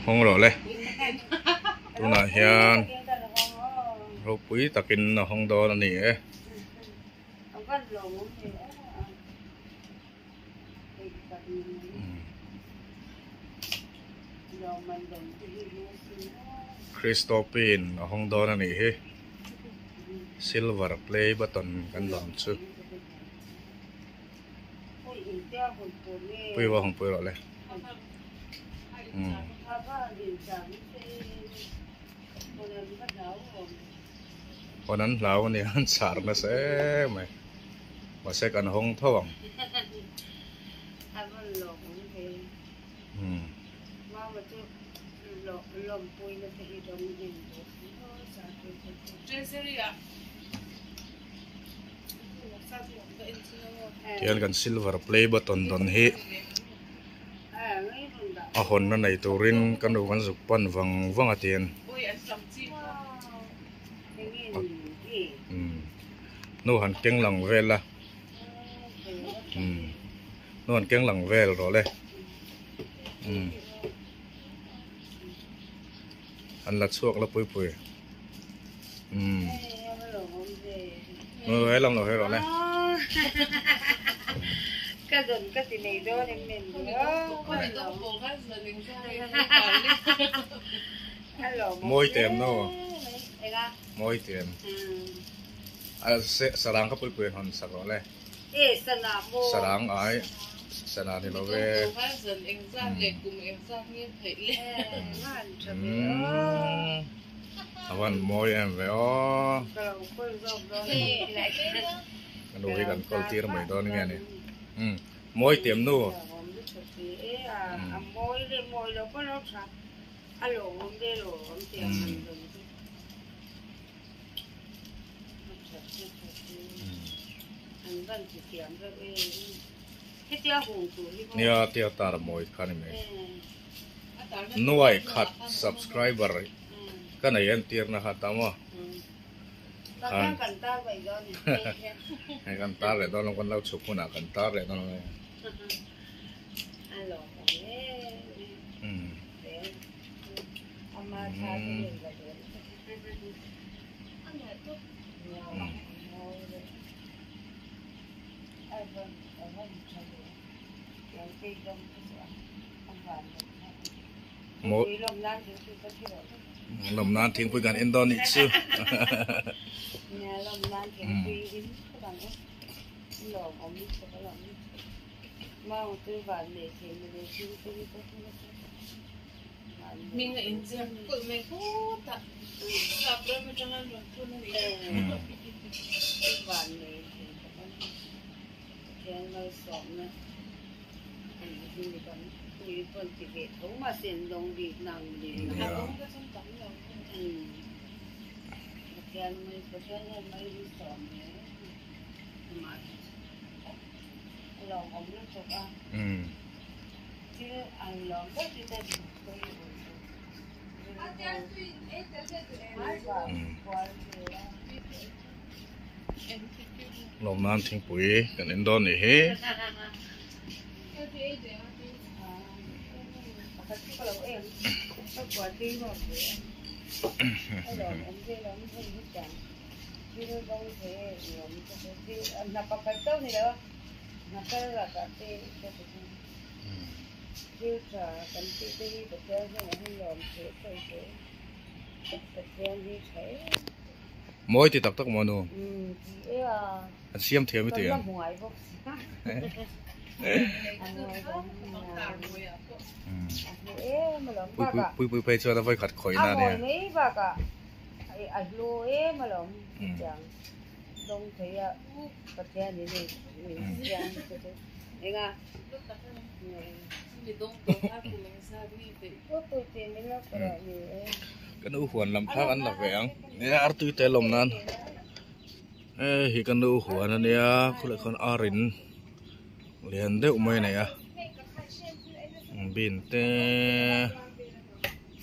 hong rồi le tu na hian ro pui takin na hong do na ni e Christopin na hong do na ni he silver play button kan lam chu pui wa hong pui rồi leวันนั้นเราเนี่ยหันสารมาเสียไหมมาเสกันห้องท่องเกี่ยวกันซิลเวอร์เพลย์บัตตอนตอนฮีอาหอนนั่นในตัวรินกันดูกันสุกปันวังอาเทียนนู่นหันเก่งหลังเวลละนู่นหันเก่งหลังเวลรอเลยอันละช่วงละปุยมือไว้ลองหน่อยรอเลยก็โดนก็ติดในโดนเองมวยเต็มโน่มวยเต็มสรางเขาปุยหอนสักรอเลยสรางไอ้สนามที่เราเว้วันมวยเอ็มเว้ยกันดูให้กันกอลตีร์ไม่โดนเงี้ยนี่มวยเต็มนู่มวยเราก็รักษาอารมณ์ได้หรอเต็มเนี่ยเที่ยวตาร์มวยขันไหมหน่วยขัด subscriber ก็ไหนยันเตียร์นะฮะตามว่ากันตาให้กันตาเลยตอนเราคนเราฉุกคนอ่ะกันตาเลยตอนเราหมดลมนานทิ้งไปกันอินโดนีเซียมีเงินอินเดียก็ไม่พูดอ่ะสับเลยมันจะงั้นหรอพูดนั่นเองหวานเลยแกงเราสองนะอันนี้มีกันมีคนที่เวทเขามาเซ็นลงดีนางดีนะก็ต้องตั้งเราแกงไม่ก็แกงไม่ดีสองเนี่ยมาเราเอาเรื่องจบอ่ะที่อันเราก็ที่ได้ดูก็อยู่ลมน้ำทิ้งปุ๋ยกันอินโดนีเซียมวยติดตักมาโน่เสียมเทียมไม่เทียมปุยไปเจอแล้วไปขัดข่อยหน้าเนี่ยลงเทียประเทศนี้นี่ยังเองอ่ะกันดูหัวลำพักอันหลักแหวงเนี่ยอาร์ตุยเตลมนั้นฮิกันดูหัวนั่นเนี่ยคุณเลยคนอารินเรียนเด็กไม่ไหนอ่ะบินเต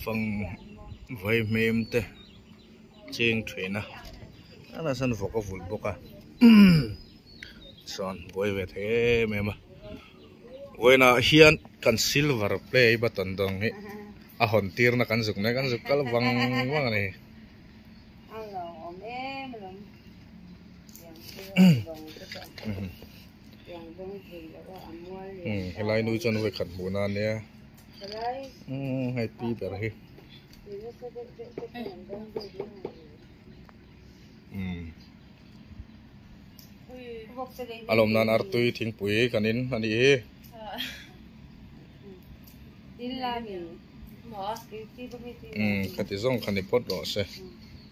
ฟังไว้เมมเตเจียงเทรนนะอันนั้นสันฟกฝุ่นบกอ่ะสอนไว้เวทเมมอ่ะไว้น่ะเฮียนกันซิลเวอร์เพลย์บัตตันดงเฮ à hòn tir na kan zuk kal wang wang này ăn là ôm em lắm yang bông thì là ăn muối helai nuôi cho nó về khẩn mùa nan nè cái hay pi bể hi alom nan artui thing pui kanin ani tin là mình mở khati zong khani pot ro se